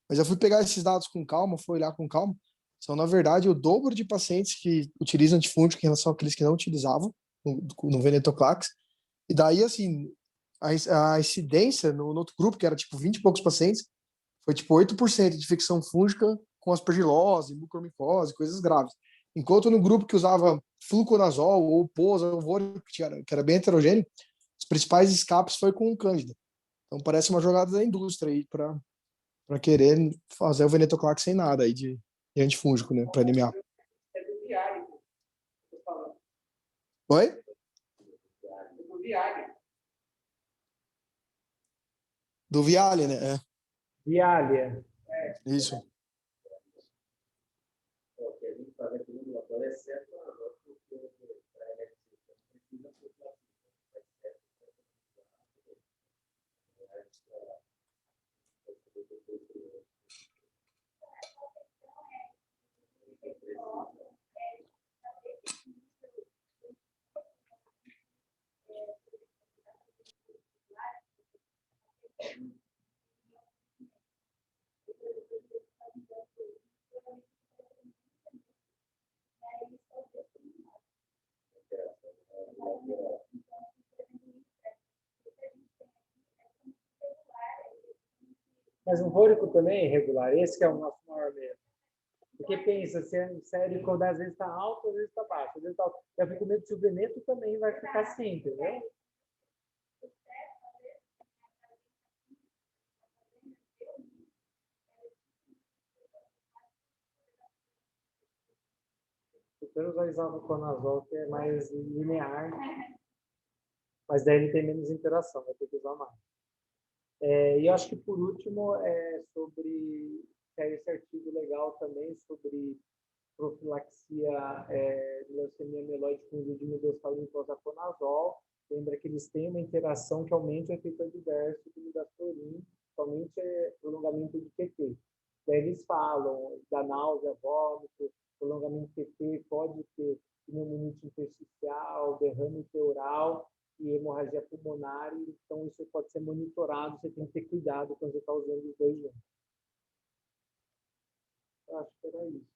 Mas eu fui pegar esses dados com calma, fui olhar com calma, são, na verdade, o dobro de pacientes que utilizam antifúngico em relação àqueles que não utilizavam no venetoclax. E daí, assim, a incidência no outro grupo, que era tipo 20 e poucos pacientes, foi tipo 8% de infecção fúngica com aspergilose, mucormicose, coisas graves. Enquanto no grupo que usava fluconazol ou posa, que era bem heterogêneo, os principais escapes foi com o Cândida. Então parece uma jogada da indústria aí para querer fazer o venetoclax sem nada aí de antifúngico, né, para anemia.
É do Viagra, tô falando.
Oi?
É do Viagra.
Do Viale, né?
Vialia.
Isso.
O que a gente faz aqui no laboratório é certo, porque para a precisa ser
Mas um vôrico também é irregular, esse que é o nosso maior medo. Porque pensa, se é sério, quando às vezes está alto, às vezes está baixo. Às vezes está alto. Eu fico com medo se o veneto também vai ficar assim, entendeu? Eu usar isoconazol, que é mais linear, mas daí ele tem menos interação, vai ter que usar mais. E eu acho que, por último, sobre esse artigo legal também sobre profilaxia de leucemia mieloide com uso de midazolam e posaconazol. Lembra que eles têm uma interação que aumenta o efeito adverso do midazolam, somente prolongamento de QT. Daí eles falam da náusea, vômito, prolongamento de QT pode ter pneumonite intersticial, derrame pleural e hemorragia pulmonar, então isso pode ser monitorado, você tem que ter cuidado quando você está usando os dois juntos. Eu acho que era isso.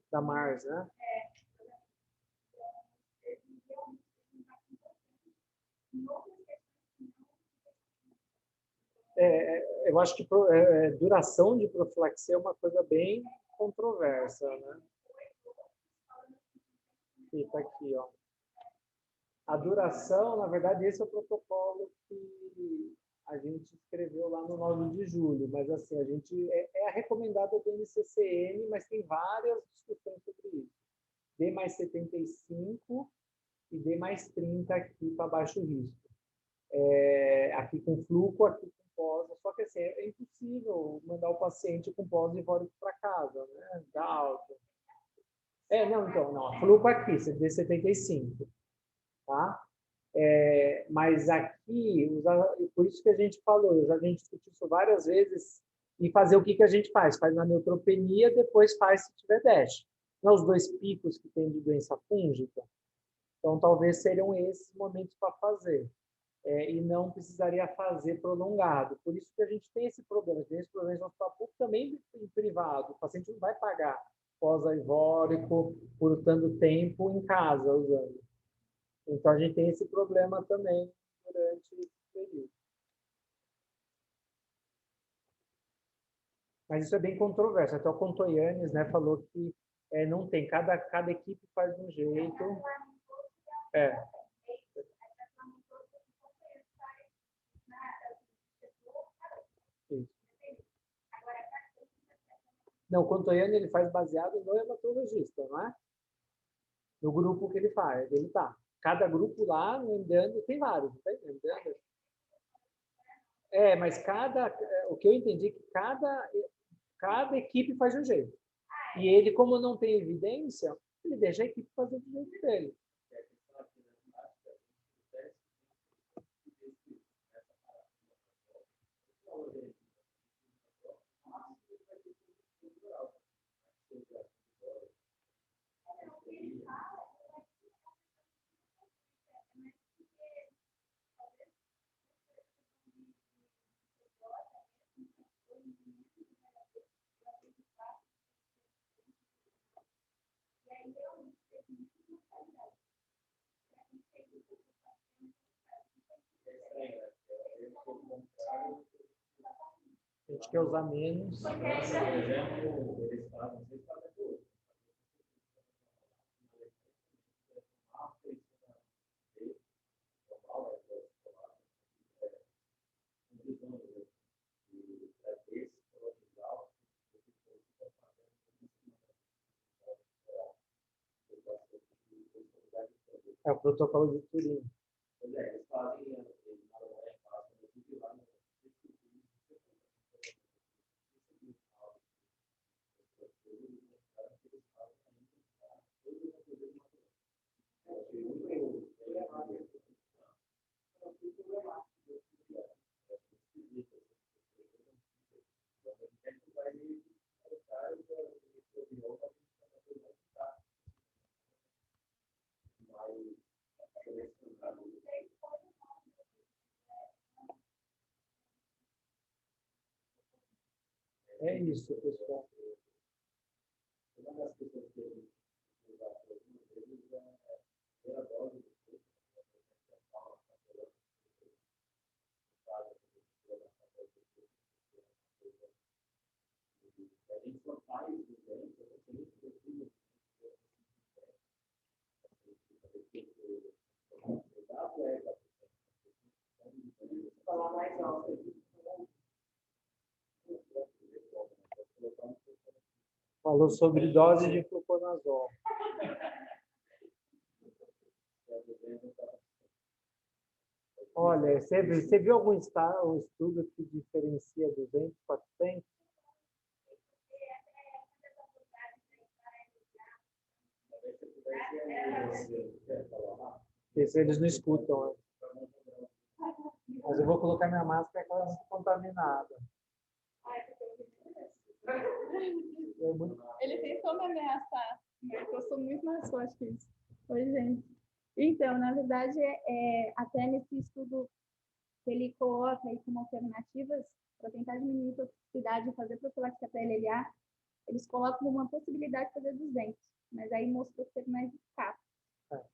Da Mars, né? Eu acho que duração de profilaxia é uma coisa bem controversa, né? Fica aqui, ó. A duração, na verdade, esse é o protocolo que a gente escreveu lá no 9 de julho, mas assim, a gente é a recomendada do NCCN, mas tem várias discussões sobre isso. D mais 75 e D mais 30 aqui para baixo risco. Aqui com fluco, aqui com pós, só que assim, é impossível mandar o paciente com pós e vómito para casa, né? Dá alta. Não, fluco aqui, D 75, tá? Mas aqui, por isso que a gente falou, a gente discutiu isso várias vezes, e fazer o que a gente faz? Faz na neutropenia, depois faz se tiver DASH. Não, os dois picos que tem de doença fúngica, então talvez seriam esses momentos para fazer. e não precisaria fazer prolongado. Por isso que a gente tem esse problema. Tem esse problema no hospital público, também em privado. O paciente não vai pagar pós-aivórico por tanto tempo em casa usando. Então, a gente tem esse problema também durante esse período. Mas isso é bem controverso. Até o Contoyanes, né, falou que não tem. Cada equipe faz de um jeito. Isso. Não, o Contoyani ele faz baseado no hematologista, não é? No grupo que ele faz, ele tá. Cada grupo lá no Emdando, tem vários, não tem? Emdando. Mas o que eu entendi é que cada equipe faz de um jeito. E ele, como não tem evidência, ele deixa a equipe fazer do jeito dele. A gente quer usar menos. É o protocolo de Turim. É isso, pessoal.
Falar mais alto.
Falou sobre dose de fluconazol. Olha, você viu algum estudo que diferencia 200, 400? Esse eles não escutam. Mas eu vou colocar minha máscara que ela não está contaminada.
Ele tentou me ameaçar, mas eu sou muito mais forte que isso. Oi, gente. Então, na verdade, até nesse estudo que ele coloca aí como alternativas para tentar diminuir a toxicidade e fazer profilaxia para LLA, eles colocam uma possibilidade de fazer 200, mas aí mostrou ser mais escasso.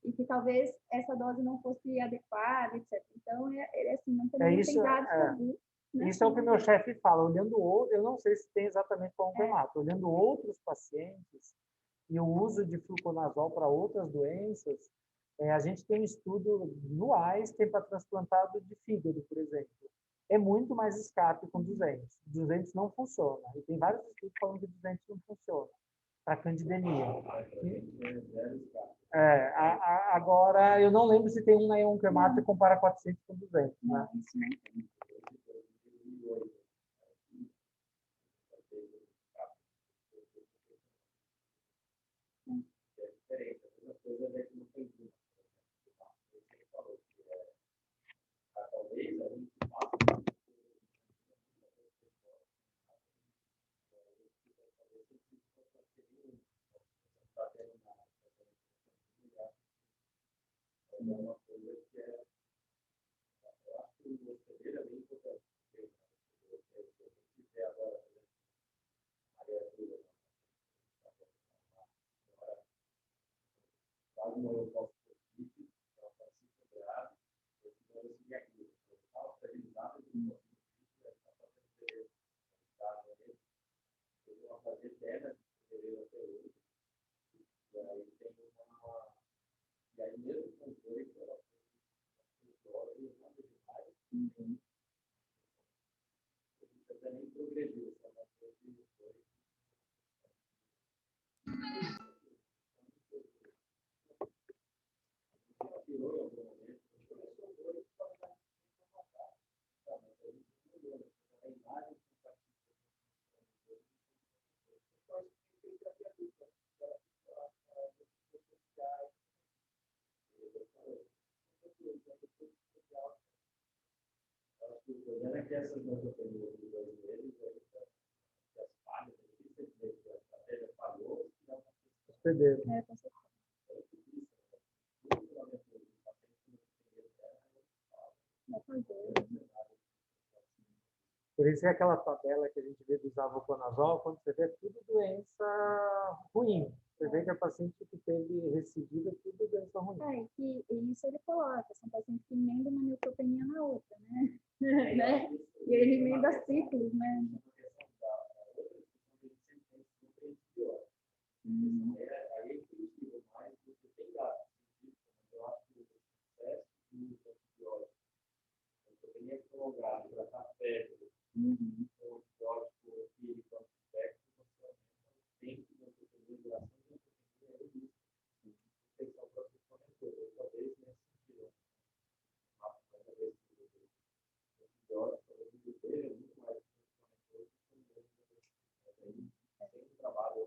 E que talvez essa dose não fosse adequada, etc. Então, assim, não tem dados comuns. Né?
Isso é o que meu chefe fala. Eu não sei se tem exatamente como formato. Olhando outros pacientes e o uso de fluconazol para outras doenças, a gente tem um estudo no Einstein para transplantado de fígado, por exemplo. É muito mais escape com 200. 200 não funciona. E tem vários estudos falando que 200 não funciona para candidemia. Agora, eu não lembro se tem um neon cremato que compara 400 com 200. Né?
Isso não tem.
uma eu posso ter equipe, ela pode se integrar, eu vou seguir aquilo. Eu falo para eles nada de uma equipe, eu vou fazer temas de fevereiro até hoje, e aí tem uma. E aí mesmo com os dois, ela tem nada demais, eu também progrediu, só não foi de dois. Tirou em algum momento, começou dois, a imagem o problema é que essas novas tecnologias deles, as falhas, que a estratégia falhou,
Hospedeiro.
Com certeza.
Por isso é aquela tabela que a gente vê do isavuconazol, quando você vê tudo doença ruim. Você vê que a paciente que teve recidiva, tudo doença ruim.
E isso ele coloca, são pacientes que emendam uma neutropenia na outra, né? Né? E ele emenda ciclos, né?
Aí é incrível, mas você tem dados científicos, eu acho que o sucesso do antibiótico, eu tenho prolongado, tratar febre, o antibiótico químico, antibiótico, você tem que manter a duração de antibiótico, infecção para os fornecedores, talvez nesse sentido. Mas talvez o antibiótico, talvez ele seja muito mais fornecedores que tem um trabalho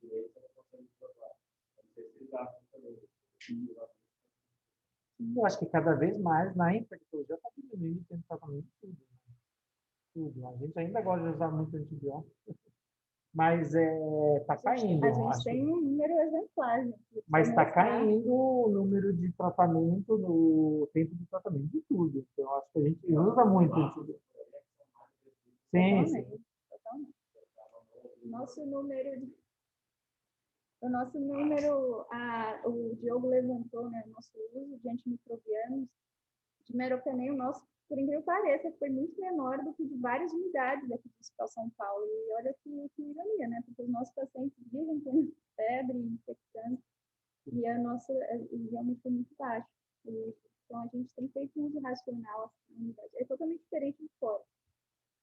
direito, você não consegue provar. Não sei se eles acham também.
Eu acho que cada vez mais na infectologia está diminuindo o tratamento de tudo. Né? Tudo. A gente ainda gosta de usar muito antibiótico, mas está caindo.
A gente tem um número exemplar.
Mas está caindo o número de tratamento, no tempo de tratamento de tudo. Então, eu acho que a gente usa muito antibiótico. Sim.
Totalmente. O nosso número, o Diogo levantou, né, o nosso uso de antimicrobianos, de meropenem, o nosso, por incrível que pareça, foi muito menor do que de várias unidades aqui do Hospital São Paulo. E olha que ironia, né? Porque os nossos pacientes vivem com febre, infecção, e a nossa realmente foi muito baixo. Então, a gente tem feito um uso racional assim, na unidade. É totalmente diferente de fora.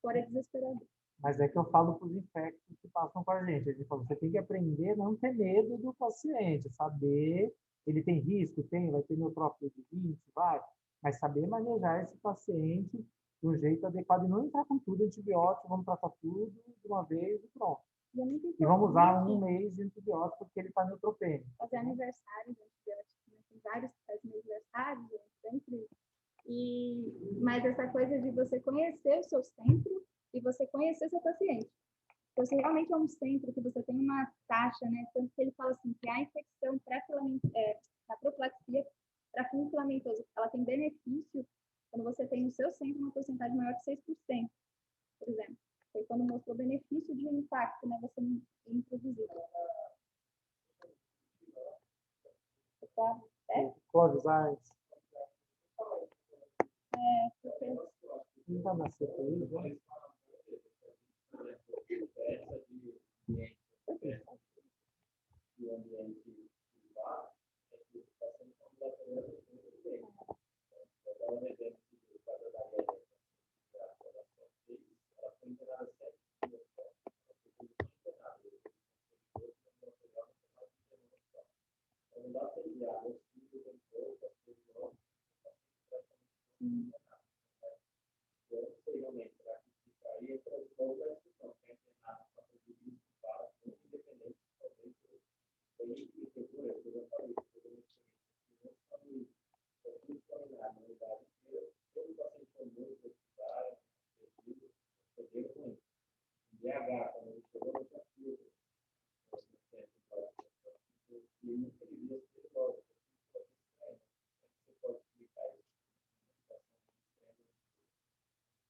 Fora é desesperador.
Mas é que eu falo para os infectos que passam com a gente. Ele falou, você tem que aprender a não ter medo do paciente, saber, ele tem risco, vai ter neutrófilo de 20, vai, mas saber manejar esse paciente de um jeito adequado e não entrar com tudo antibiótico, vamos tratar tudo de uma vez e pronto. E vamos usar um mês de antibiótico porque ele está neutropênico.
Fazer aniversário de antibiótico, né? Tem vários que fazem aniversário, sempre. Mas essa coisa de você conhecer o seu centro e você conhecer seu paciente. Então, se realmente é um centro que você tem uma taxa, né? Tanto que ele fala assim, que a infecção a profilaxia para fungo filamentoso, ela tem benefício quando você tem no seu centro uma porcentagem maior de 6%, por exemplo. Foi quando mostrou benefício de impacto, né? Você introduzir. Tá?
Clóvis Aires.
Não
vai nascer com ele, né?
O ambiente lá é que está sendo completamente muito bem. Vou dar um exemplo do quadro da Lélia, ela foi internada 7 dias, ela foi internada, então não dá para enviar os filhos em pouco, as pessoas, eu não sei realmente, será que ficaria para os outros, não quer internado para fazer isso, para independente, talvez aí que procura, eu já falei, eu não sabia, eu fui examinar na unidade inteira, todo paciente com muito hospital, eu dei com ele. DH, quando ele chegou no desafio, e não queria ser logo, você pode explicar isso,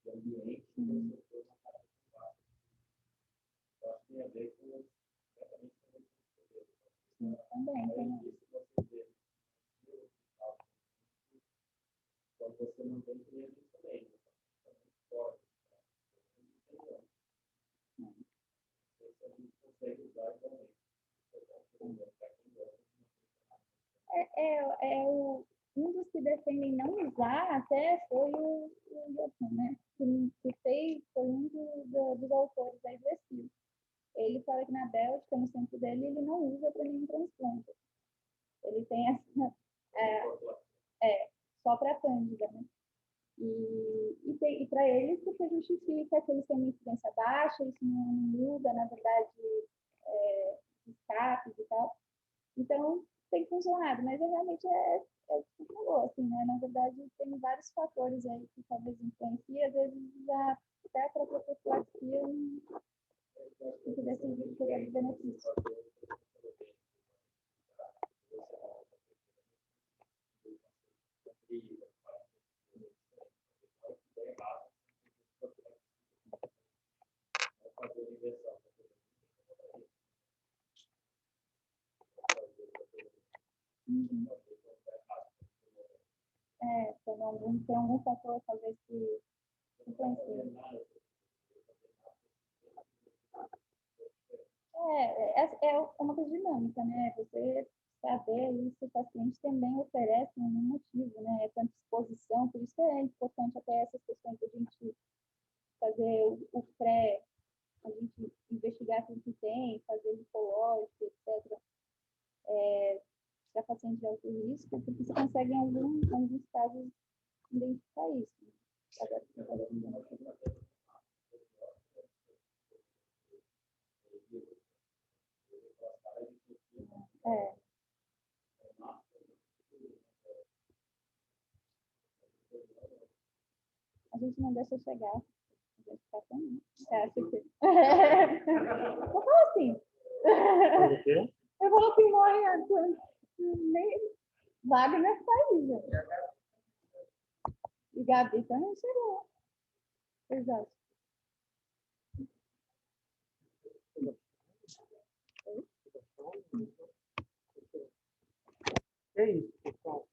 de ambiente, você foi uma casa de baixo. Eu acho que tem a ver com exatamente como você
também,
isso você vê você não tem cliente também. Pode. Você consegue usar também.
Um dos que defendem não usar até foi o Johan, né? Foi um dos autores aí do estudo. Ele fala que na Bélgica, no centro dele, ele não usa para nenhum transplante. Ele tem essa... só para cândida, né? E para eles, porque justifica que eles têm uma incidência baixa, isso não muda, na verdade, escapes e tal. Então, tem funcionado, mas realmente o que você falou, assim, né? Na verdade, tem vários fatores aí que talvez influenciem, às vezes até a própria profilaxia não decide por ele benefício. Uhum. Tem algum fator, talvez, que influencia. É uma coisa dinâmica, né? Você saber aí se o paciente também oferece um motivo, né? Tanta exposição, por isso que é importante até essas questões de a gente fazer o pré, a gente investigar tudo que tem, fazer lifológico, etc. Para paciente de alto risco, porque você consegue em alguns casos identificar isso. A gente não deixa chegar. A gente fica também. Eu falo assim. Eu falo assim, morre nem Wagner saiu. E Gabi também chegou. Exato.
É isso, pessoal.